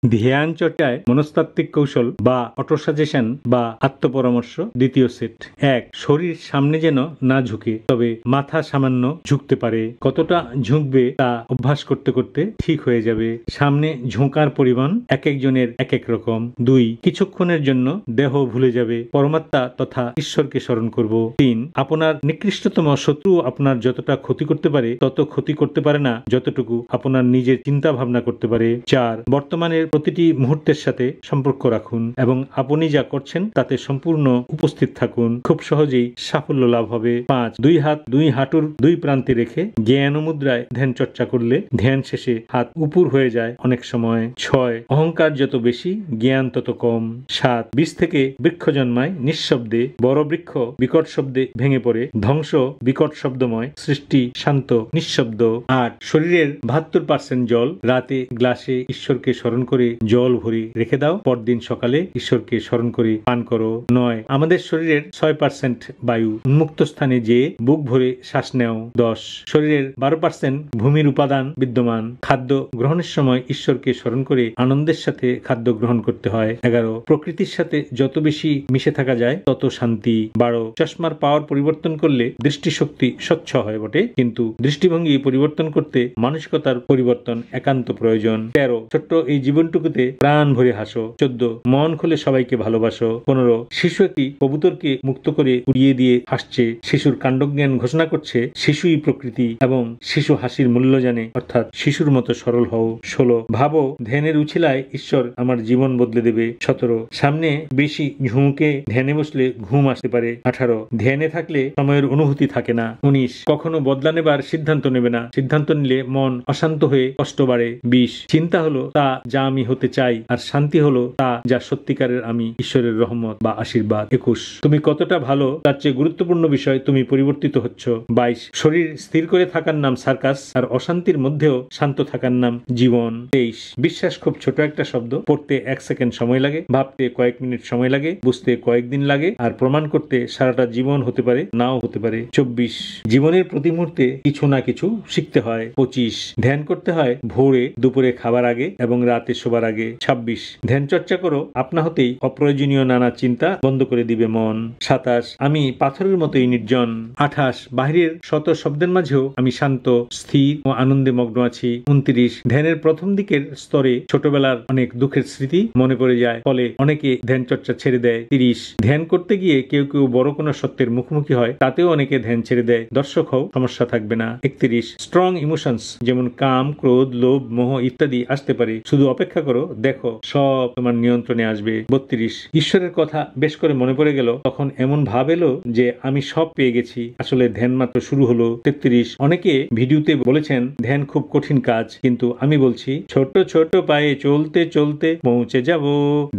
ধ্যান চর্চায় মনস্তাত্ত্বিক কৌশল বা অটোসাজেশন বা আত্মপরামর্শ। দ্বিতীয় সেট। 1. শরীর সামনে যেন না ঝুঁকে, তবে মাথা সামান্য ঝুঁকতে পারে। কতটা ঝুঁকবে তা অভ্যাস করতে করতে ঠিক হয়ে যাবে। সামনে ঝোঁকার পরিমাণ এক একজনের এক এক রকম। 2. কিছুক্ষণের জন্য দেহ ভুলে যাবে, পরমাত্মা তথা ঈশ্বরকে স্মরণ করব। 3. আপনার নিকৃষ্টতম শত্রু আপনার যতটা ক্ষতি করতে পারে তত ক্ষতি করতে পারে না যতটুকু আপনার নিজের চিন্তা ভাবনা করতে পারে। 4. বর্তমানের প্রতিটি মুহূর্তের সাথে সম্পর্ক রাখুন এবং আপনি যা করছেন তাতে সম্পূর্ণ উপস্থিত থাকুন। খুব সহজেই সাফল্য লাভ হবে। 5. দুই হাত দুই হাঁটুর দুই প্রান্তে রেখে জ্ঞান মুদ্রায় ধ্যান চর্চা করলে ধ্যান শেষে হাত উপর হয়ে যায় অনেক সময়। 6. অহংকার যত বেশি, জ্ঞান তত কম। 7. বীজ থেকে বৃক্ষ জন্মায় নিঃশব্দে, বড় বৃক্ষ বিকট শব্দে ভেঙে পড়ে, ধ্বংস বিকট শব্দময়, সৃষ্টি শান্ত নিঃশব্দ। 8. শরীরের 72% জল, রাতে গ্লাসে ঈশ্বরকে স্মরণ করে জল ভরে রেখে দাও, পরদিন সকালে ঈশ্বরকে স্মরণ করে পান করো। 9. আমাদের শরীরের 6% বায়ু, উন্মুক্ত স্থানে যে বুক ভরে শ্বাস নেও। 10. শরীরের 12% ভূমির উপাদান বিদ্যমান। খাদ্য গ্রহণের সময় ঈশ্বরকে স্মরণ করে আনন্দের সাথে খাদ্য গ্রহণ করতে হয়। 11. প্রকৃতির সাথে যত বেশি মিশে থাকা যায় তত শান্তি। 12. চশমার পাওয়ার পরিবর্তন করলে দৃষ্টিশক্তি স্বচ্ছ হয় বটে, কিন্তু দৃষ্টিভঙ্গি পরিবর্তন করতে মানসিকতার পরিবর্তন একান্ত প্রয়োজন। 13. ছোট্ট এই জীবনটুকুতে প্রাণ ভরে হাসো। 14. মন খুলে সবাইকে ভালোবাসো। 15. শিশু একটি কবুতরকে মুক্ত করে উড়িয়ে দিয়ে হাসছে, শিশুর কাণ্ডজ্ঞান ঘোষণা করছে শিশুই প্রকৃতি এবং শিশু হাসির মূল্য জানে, অর্থাৎ শিশুর মতো সরল হও। 16. ভাবো ধ্যানের উছিলায় ঈশ্বর আমার জীবন বদলে দেবে। 17. সামনে বেশি ঝুঁকে ধ্যানে বসলে ঘুম আসতে পারে। 18. ধ্যানে থাকলে সময়ের অনুভূতি থাকে না। 19. কখনো বদলা নেবার সিদ্ধান্ত নেবে না, সিদ্ধান্ত নিলে মন অশান্ত হয়ে কষ্ট বাড়ে। 20. চিন্তা হলো তা যা আমি হতে চাই, আর শান্তি হলো তা যা সত্যিকারের আমি, ঈশ্বরের রহমত বা আশীর্বাদ। 21. তুমি কতটা ভালো তার চেয়ে গুরুত্বপূর্ণ বিষয় তুমি পরিবর্তিত হচ্ছ। 22. শরীর স্থির করে থাকার নাম সার্কাস, আর অশান্তির মধ্যেও শান্ত থাকার নাম জীবন। 23. বিশ্বাস খুব ছোট একটা শব্দ, পড়তে 1 সেকেন্ড সময় লাগে, ভাবতে কয়েক মিনিট সময় লাগে, বুঝতে কয়েকদিন লাগে, আর প্রমাণ করতে সারাটা জীবন হতে পারে, নাও হতে পারে। 24. জীবনের প্রতি মুহূর্তে কিছু না কিছু শিখতে হয়। 25. ধ্যান করতে হয় ভোরে, দুপুরে খাবার আগে এবং রাতে শোবার আগে। 26. ধ্যান চর্চা করো, আপনা হতেই অপ্রয়োজনীয় নানা চিন্তা বন্ধ করে দিবে মন। 27. আমি পাথরের মতোই নির্জন। 28. বাহিরের শত শব্দের মাঝেও আমি শান্ত, স্থির ও আনন্দে মগ্ন আছি। 29. ধ্যানের প্রথম দিকের স্তরে ছোটবেলার অনেক দুঃখের স্মৃতি মনে পড়ে যায়, ফলে অনেকে ধ্যান চর্চা ছেড়ে দেয়। 30. ধ্যান করতে গিয়ে কেউ কেউ বড় কোনো সত্যের মুখোমুখি হয়, তাতেও অনেকে ধ্যান ছেড়ে দেয়। দর্শক হও, সমস্যা থাকবে না। 31. স্ট্রং ইমোশনস যেমন কাম, ক্রোধ, লোভ, মোহ ইত্যাদি আসতে পারে, শুধু অপেক্ষা করো, দেখো সব তোমার নিয়ন্ত্রণে আসবে। 32. ঈশ্বরের কথা বেশ করে মনে পড়ে গেল, তখন এমন ভাব এলো যে আমি সব পেয়ে গেছি, আসলে ধ্যান মাত্র শুরু হলো। 33. অনেকে ভিডিওতে বলেছেন ধ্যান খুব কঠিন কাজ, কিন্তু আমি বলছি ছোট ছোট পায়ে চলতে চলতে পৌঁছে যাব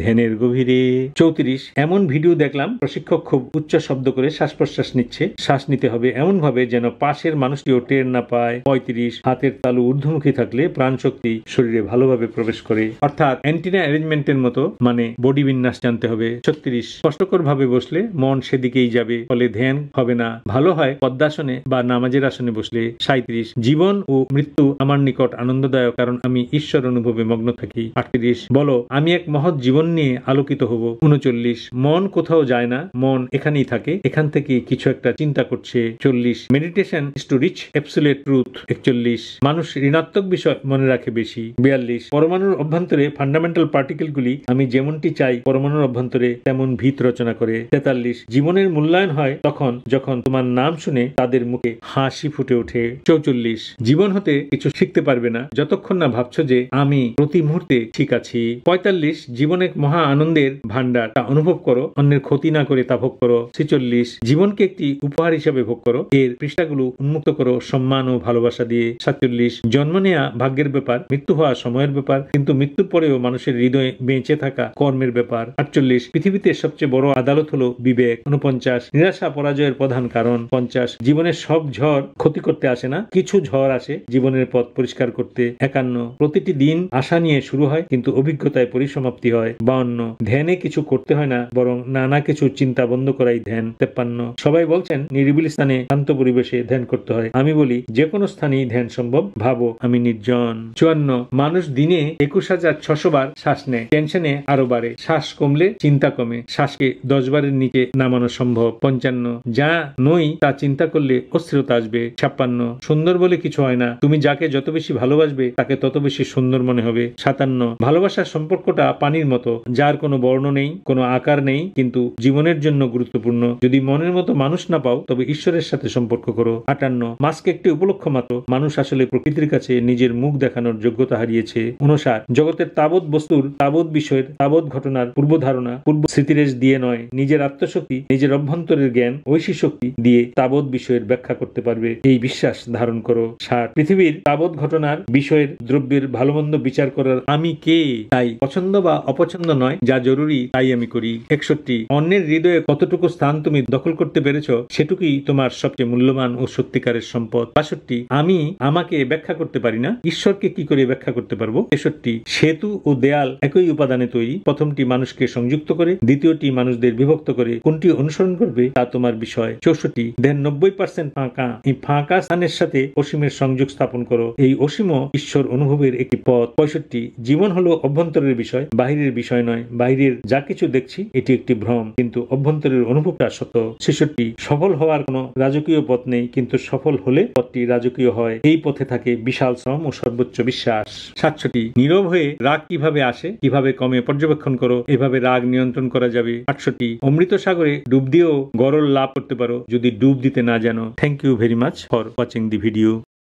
ধ্যানের গভীরে। 34. এমন ভিডিও দেখলাম প্রশিক্ষক খুব উচ্চ শব্দ করে শ্বাস প্রশ্বাস নিচ্ছে, শ্বাস নিতে হবে এমন ভাবে যেন পাশের মানুষটিও টের না পায়। 35. হাতের তালু ঊর্ধ্বমুখী থাকলে প্রাণ শক্তি শরীরে ভালোভাবে প্রবেশ করে, অর্থাৎ অ্যান্টিনা অ্যারেঞ্জমেন্টের মতো, মানে বডি বিন্যাস জানতে হবে। 36. কষ্টকর ভাবে বসলে মন সেদিকেই যাবে, ফলে ধ্যান হবে না। ভালো হয় পদ্মাসনে বা নামাজের আসনে বসলে। 37. জীবন ও মৃত্যু আমার নিকট আনন্দদায়ক, কারণ আমি ঈশ্বর অনুভবে মগ্ন থাকি। 38. বলো আমি এক মহৎ জীবন নিয়ে আলোকিত হব। 39. মন কোথাও যায় না, মন এখানেই থাকে, এখান থেকে কিছু একটা চিন্তা করছে। 40. Meditation is to reach absolute truth. 41. মানুষ ঋণাত্মক বিষয় মনে রাখে বেশি। 42. পরমাণুর অভ্যন্তরে ফান্ডামেন্টাল পার্টিকেলগুলি আমি যেমনটি চাই পরমাণুর অভ্যন্তরে তেমন ভিত রচনা করে। 43. জীবনের মূল্যায়ন হয় তখন যখন তোমার নাম শুনে তাদের মুখে হাসি ফুটে ওঠে। 44. জীবন হতে কিছু শিখতে পারবে না যতক্ষণ না ভাবছো যে আমি প্রতি মুহূর্তে ঠিক আছি। 45. জীবন এক মহা আনন্দের ভান্ডার, তা অনুভব করো, অন্যের ক্ষতি না করে তা ভোগ করো। 46. জীবনকে একটি উপহার হিসেবে ভোগ করো, এর পৃষ্ঠাগুলো উন্মুক্ত করো সম্মান ও ভালোবাসা দিয়ে। 47. জন্ম নেয়া ভাগ্যের ব্যাপার, মৃত্যু হওয়া সময়ের ব্যাপার, কিন্তু মৃত্যুর পরেও মানুষের হৃদয়ে বেঁচে থাকা কর্মের ব্যাপার। 48. পৃথিবীতে সবচেয়ে বড় আদালত হলো বিবেক। 49. নিরাশা পরাজয়ের প্রধান কারণ। 50. জীবনের সব ঝড় ক্ষতি করতে আসে না, কিছু ঝড় আসে জীবনের পথ পরিষ্কার করতে। 51. প্রতিটি দিন আশা নিয়ে শুরু হয়, কিন্তু অভিজ্ঞতায় পরিসমাপ্তি হয়। 52. ধ্যানে কিছু করতে হয় না, বরং নানা কিছু চিন্তা বন্ধ করাই ধ্যান। 53. সবাই বলছেন নিরিবিলি স্থানে শান্ত পরিবেশে ধ্যান করতে হয়, আমি বলি যে কোনো স্থানেই ধ্যান সম্ভব, ভাবো আমি নির্জন। 54. মানুষ দিনে 21 10,600 বার শ্বাস নেয়, টেনশনে আরো বাড়ে। শ্বাস কমলে চিন্তা কমে, শ্বাসকে 10 বারের নিচে নামানো সম্ভব। 55 যা নই তা চিন্তা করলে অস্থিরতা আসবে। 56 সুন্দর বলে কিছু হয় না, তুমি যাকে যত বেশি ভালোবাসবে তাকে তত বেশি সুন্দর মনে হবে। 57 ভালোবাসার সম্পর্কটা পানির মতো, যার কোনো বর্ণ নেই, কোনো আকার নেই, কিন্তু জীবনের জন্য গুরুত্বপূর্ণ। যদি মনের মতো মানুষ না পাও তবে ঈশ্বরের সাথে সম্পর্ক করো। 58 মাস্ক একটি উপলক্ষ মাত্র, মানুষ আসলে প্রকৃতির কাছে নিজের মুখ দেখানোর যোগ্যতা হারিয়েছে। 59 জগতের তাবৎ বস্তুর, তাবৎ বিষয়ের, তাবৎ ঘটনার পূর্ব ধারণা, পূর্ব স্মৃতিরেশ দিয়ে নয়, নিজের আত্মশক্তি, নিজের অভ্যন্তরের জ্ঞান, ঐশী শক্তি দিয়ে তাবৎ বিষয়ের ব্যাখ্যা করতে পারবে, এই বিশ্বাস ধারণ করো। 60 পৃথিবীর তাবৎ ঘটনার, বিষয়ের, দ্রব্যের ভালো মন্দ বিচার করার আমি কে, তাই পছন্দ বা অপছন্দ নয়, যা জরুরি তাই আমি করি। 61 অন্যের হৃদয়ে কতটুকু স্থান তুমি দখল করতে পেরেছ সেটুকুই তোমার সবচেয়ে মূল্যবান ও সত্যিকারের সম্পদ। 62 আমি আমাকে ব্যাখ্যা করতে পারি না, ঈশ্বরকে কি করে ব্যাখ্যা করতে পারবো। 63 সেতু ও দেয়াল একই উপাদানে তৈরি, প্রথমটি মানুষকে সংযুক্ত করে, দ্বিতীয়টি মানুষদের বিভক্ত করে, কোনটি অনুসরণ করবে তা তোমার বিষয়। 64 দেন 90% ফাঁকা, এই ফাঁকা স্থানের সাথে অসীমের সংযোগ স্থাপন করো, এই অসীম ঈশ্বর অনুভবের একটি পথ। 65 জীবন হলো অভ্যন্তরের বিষয়, বাহিরের বিষয় নয়। বাহিরের যা কিছু দেখছি এটি একটি ভ্রম, কিন্তু অভ্যন্তরের অনুভবটা সত্য। 66 সফল হওয়ার কোনো রাজকীয় পথ নেই, কিন্তু সফল হলে পথটি রাজকীয় হয়, এই পথে থাকে বিশাল শ্রম ও সর্বোচ্চ বিশ্বাস। 67 নীরব হয়ে রাগ কিভাবে আসে, কিভাবে কমে পর্যবেক্ষণ করো, এভাবে রাগ নিয়ন্ত্রণ করা যাবে। 68 অমৃত সাগরে ডুব দিয়েও গরল লাভ করতে পারো, যদি ডুব দিতে না জানো। Thank you very much for watching the video.